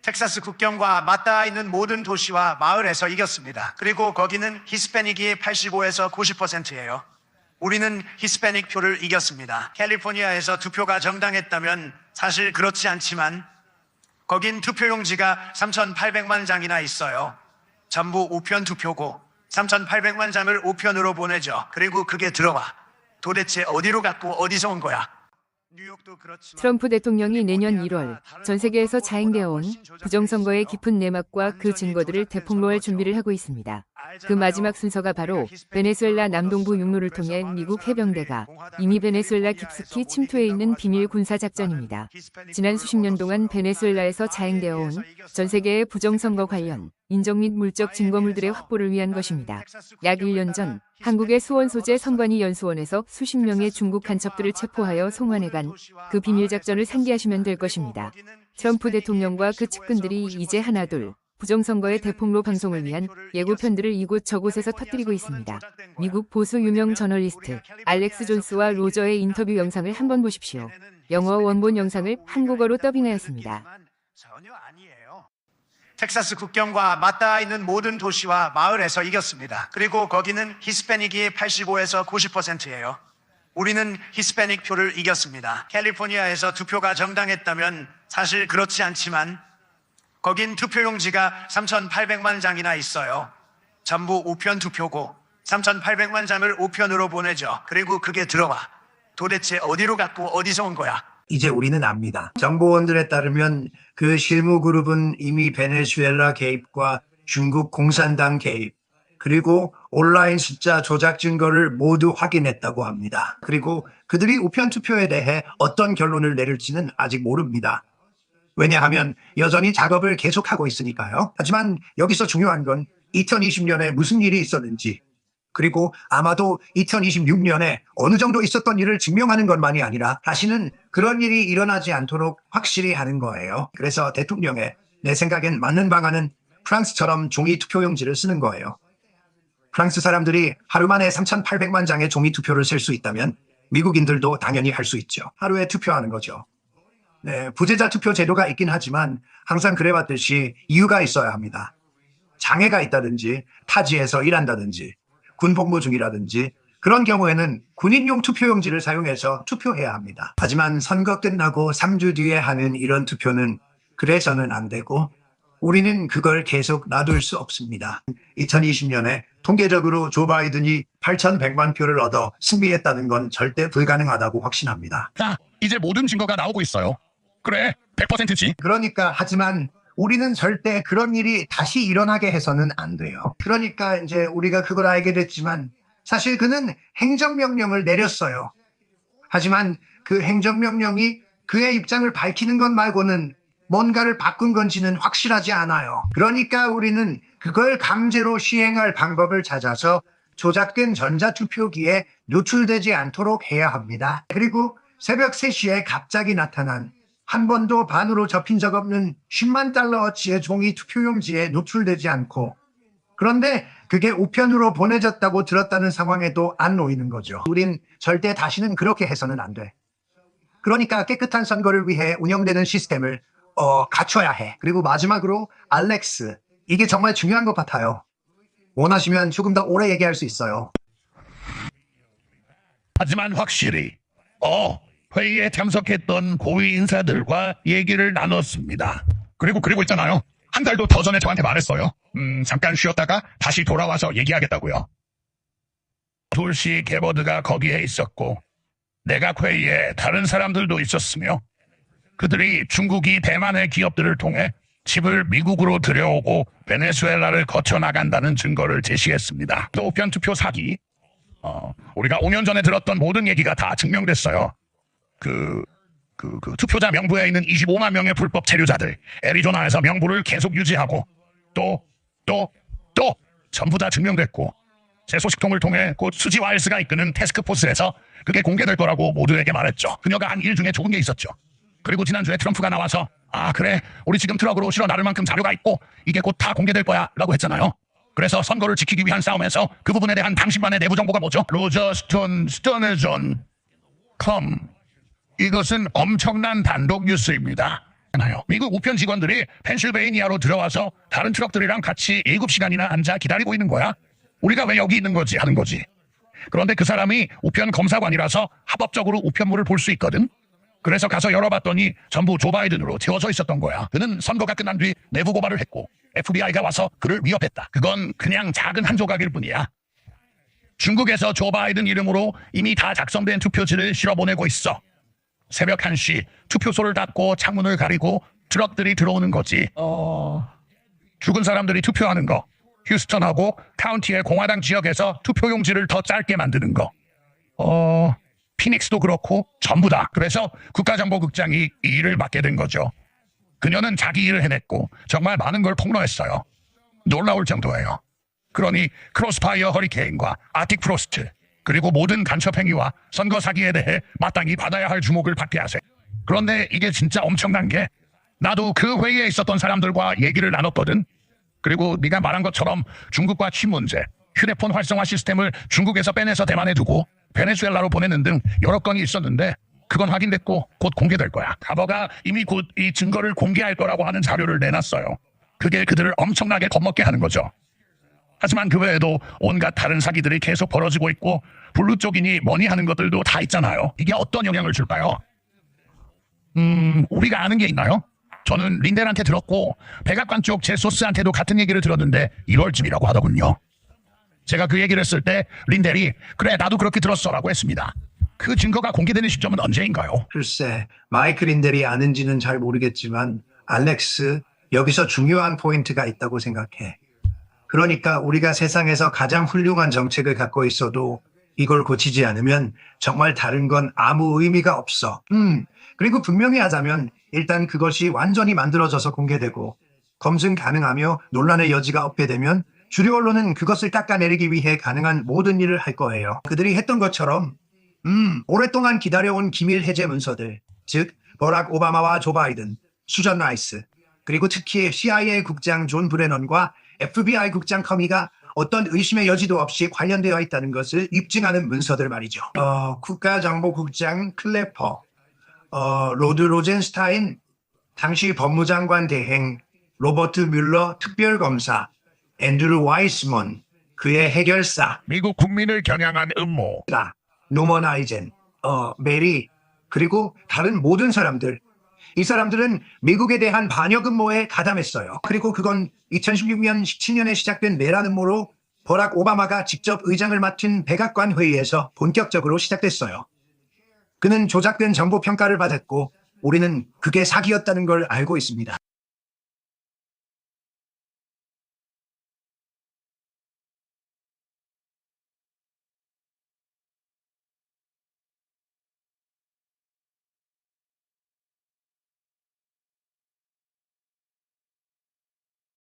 텍사스 국경과 맞닿아 있는 모든 도시와 마을에서 이겼습니다. 그리고 거기는 히스패닉이 85에서 90%예요. 우리는 히스패닉 표를 이겼습니다. 캘리포니아에서 투표가 정당했다면 사실 그렇지 않지만 거긴 투표용지가 3,800만 장이나 있어요. 전부 우편 투표고 3,800만 장을 우편으로 보내죠. 그리고 그게 들어와. 도대체 어디로 갔고 어디서 온 거야? 뉴욕도 그렇지만 트럼프 대통령이 내년 1월 전 세계에서 자행되어 온 부정선거의 깊은 내막과 그 증거들을 대폭로할 준비를 하고 있습니다. 그 마지막 순서가 바로 베네수엘라 남동부 육로를 통해 미국 해병대가 이미 베네수엘라 깊숙이 침투해 있는 비밀 군사작전입니다. 지난 수십 년 동안 베네수엘라에서 자행되어 온 전 세계의 부정선거 관련 인적 및 물적 증거물들의 확보를 위한 것입니다. 약 1년 전 한국의 수원 소재 선관위 연수원에서 수십 명의 중국 간첩들을 체포하여 송환해간 그 비밀작전을 상기하시면 될 것입니다. 트럼프 대통령과 그 측근들이 이제 하나둘 부정선거의 대폭로 방송을 위한 예고편들을 이곳저곳에서 터뜨리고 있습니다. 미국 보수 유명 저널리스트 알렉스 존스와 로저의 인터뷰 영상을 한번 보십시오. 영어 원본 영상을 한국어로 더빙하였습니다. 전혀 아니에요. 텍사스 국경과 맞닿아 있는 모든 도시와 마을에서 이겼습니다. 그리고 거기는 히스패닉이 85에서 90%예요. 우리는 히스패닉 표를 이겼습니다. 캘리포니아에서 투표가 정당했다면 사실 그렇지 않지만 거긴 투표용지가 3,800만 장이나 있어요. 전부 우편 투표고 3,800만 장을 우편으로 보내죠. 그리고 그게 들어와. 도대체 어디로 갔고 어디서 온 거야? 이제 우리는 압니다. 정보원들에 따르면 그 실무 그룹은 이미 베네수엘라 개입과 중국 공산당 개입, 그리고 온라인 숫자 조작 증거를 모두 확인했다고 합니다. 그리고 그들이 우편 투표에 대해 어떤 결론을 내릴지는 아직 모릅니다. 왜냐하면 여전히 작업을 계속하고 있으니까요. 하지만 여기서 중요한 건 2020년에 무슨 일이 있었는지, 그리고 아마도 2026년에 어느 정도 있었던 일을 증명하는 것만이 아니라 다시는 그런 일이 일어나지 않도록 확실히 하는 거예요. 그래서 대통령의 내 생각엔 맞는 방안은 프랑스처럼 종이 투표용지를 쓰는 거예요. 프랑스 사람들이 하루 만에 3,800만 장의 종이 투표를 쓸 수 있다면 미국인들도 당연히 할 수 있죠. 하루에 투표하는 거죠. 네, 부재자 투표 제도가 있긴 하지만 항상 그래왔듯이 이유가 있어야 합니다. 장애가 있다든지 타지에서 일한다든지 군복무 중이라든지 그런 경우에는 군인용 투표용지를 사용해서 투표해야 합니다. 하지만 선거 끝나고 3주 뒤에 하는 이런 투표는 그래서는 안 되고 우리는 그걸 계속 놔둘 수 없습니다. 2020년에 통계적으로 조 바이든이 8,100만 표를 얻어 승리했다는 건 절대 불가능하다고 확신합니다. 자, 이제 모든 증거가 나오고 있어요. 그래, 100%지. 그러니까 하지만 우리는 절대 그런 일이 다시 일어나게 해서는 안 돼요. 그러니까 이제 우리가 그걸 알게 됐지만 사실 그는 행정명령을 내렸어요. 하지만 그 행정명령이 그의 입장을 밝히는 것 말고는 뭔가를 바꾼 건지는 확실하지 않아요. 그러니까 우리는 그걸 강제로 시행할 방법을 찾아서 조작된 전자투표기에 노출되지 않도록 해야 합니다. 그리고 새벽 3시에 갑자기 나타난 한 번도 반으로 접힌 적 없는 10만 달러어치의 종이 투표용지에 노출되지 않고 그런데 그게 우편으로 보내졌다고 들었다는 상황에도 안 놓이는 거죠. 우린 절대 다시는 그렇게 해서는 안 돼. 그러니까 깨끗한 선거를 위해 운영되는 시스템을 갖춰야 해. 그리고 마지막으로 알렉스. 이게 정말 중요한 것 같아요. 원하시면 조금 더 오래 얘기할 수 있어요. 하지만 확실히 회의에 참석했던 고위 인사들과 얘기를 나눴습니다. 그리고 있잖아요. 한 달도 더 전에 저한테 말했어요. 잠깐 쉬었다가 다시 돌아와서 얘기하겠다고요. 돌시 게버드가 거기에 있었고 내각 회의에 다른 사람들도 있었으며 그들이 중국이 대만의 기업들을 통해 칩을 미국으로 들여오고 베네수엘라를 거쳐나간다는 증거를 제시했습니다. 또 우편 투표 사기. 우리가 5년 전에 들었던 모든 얘기가 다 증명됐어요. 그 투표자 명부에 있는 25만 명의 불법 체류자들, 애리조나에서 명부를 계속 유지하고 또 전부 다 증명됐고 제 소식통을 통해 곧 수지 와일스가 이끄는 태스크포스에서 그게 공개될 거라고 모두에게 말했죠. 그녀가 한 일 중에 좋은 게 있었죠. 그리고 지난주에 트럼프가 나와서 그래, 우리 지금 트럭으로 실어 나를 만큼 자료가 있고 이게 곧 다 공개될 거야 라고 했잖아요. 그래서 선거를 지키기 위한 싸움에서 그 부분에 대한 당신만의 내부 정보가 뭐죠? 로저 스톤의 존 이것은 엄청난 단독 뉴스입니다. 나요. 미국 우편 직원들이 펜실베이니아로 들어와서 다른 트럭들이랑 같이 7시간이나 앉아 기다리고 있는 거야. 우리가 왜 여기 있는 거지 하는 거지. 그런데 그 사람이 우편 검사관이라서 합법적으로 우편물을 볼 수 있거든. 그래서 가서 열어봤더니 전부 조 바이든으로 채워져 있었던 거야. 그는 선거가 끝난 뒤 내부 고발을 했고 FBI가 와서 그를 위협했다. 그건 그냥 작은 한 조각일 뿐이야. 중국에서 조 바이든 이름으로 이미 다 작성된 투표지를 실어보내고 있어. 새벽 1시 투표소를 닫고 창문을 가리고 트럭들이 들어오는 거지. 죽은 사람들이 투표하는 거. 휴스턴하고 카운티의 공화당 지역에서 투표용지를 더 짧게 만드는 거. 피닉스도 그렇고 전부 다. 그래서 국가정보국장이 이 일을 맡게 된 거죠. 그녀는 자기 일을 해냈고 정말 많은 걸 폭로했어요. 놀라울 정도예요. 그러니 크로스파이어 허리케인과 아틱 프로스트 그리고 모든 간첩 행위와 선거 사기에 대해 마땅히 받아야 할 주목을 받게 하세요. 그런데 이게 진짜 엄청난 게 나도 그 회의에 있었던 사람들과 얘기를 나눴거든. 그리고 네가 말한 것처럼 중국과 칩 문제, 휴대폰 활성화 시스템을 중국에서 빼내서 대만에 두고 베네수엘라로 보내는 등 여러 건이 있었는데 그건 확인됐고 곧 공개될 거야. 가버가 이미 곧 이 증거를 공개할 거라고 하는 자료를 내놨어요. 그게 그들을 엄청나게 겁먹게 하는 거죠. 하지만 그 외에도 온갖 다른 사기들이 계속 벌어지고 있고 블루 쪽이니 뭐니 하는 것들도 다 있잖아요. 이게 어떤 영향을 줄까요? 우리가 아는 게 있나요? 저는 린델한테 들었고 백악관 쪽 제 소스한테도 같은 얘기를 들었는데 1월쯤이라고 하더군요. 제가 그 얘기를 했을 때 린델이 그래 나도 그렇게 들었어 라고 했습니다. 그 증거가 공개되는 시점은 언제인가요? 글쎄, 마이클 린델이 아는지는 잘 모르겠지만 알렉스, 여기서 중요한 포인트가 있다고 생각해. 그러니까 우리가 세상에서 가장 훌륭한 정책을 갖고 있어도 이걸 고치지 않으면 정말 다른 건 아무 의미가 없어. 그리고 분명히 하자면 일단 그것이 완전히 만들어져서 공개되고 검증 가능하며 논란의 여지가 없게 되면 주류 언론은 그것을 깎아내리기 위해 가능한 모든 일을 할 거예요. 그들이 했던 것처럼 오랫동안 기다려온 기밀 해제 문서들, 즉 버락 오바마와 조 바이든, 수잔 라이스, 그리고 특히 CIA 국장 존 브레넌과 FBI 국장 커미가 어떤 의심의 여지도 없이 관련되어 있다는 것을 입증하는 문서들 말이죠. 국가정보국장 클래퍼, 로드 로젠스타인, 당시 법무장관 대행, 로버트 뮬러 특별검사, 앤드루 와이스먼, 그의 해결사, 미국 국민을 겨냥한 음모. 노먼 아이젠, 메리, 그리고 다른 모든 사람들. 이 사람들은 미국에 대한 반역 음모에 가담했어요. 그리고 그건 2016년 17년에 시작된 내란 음모로 버락 오바마가 직접 의장을 맡은 백악관 회의에서 본격적으로 시작됐어요. 그는 조작된 정보 평가를 받았고 우리는 그게 사기였다는 걸 알고 있습니다.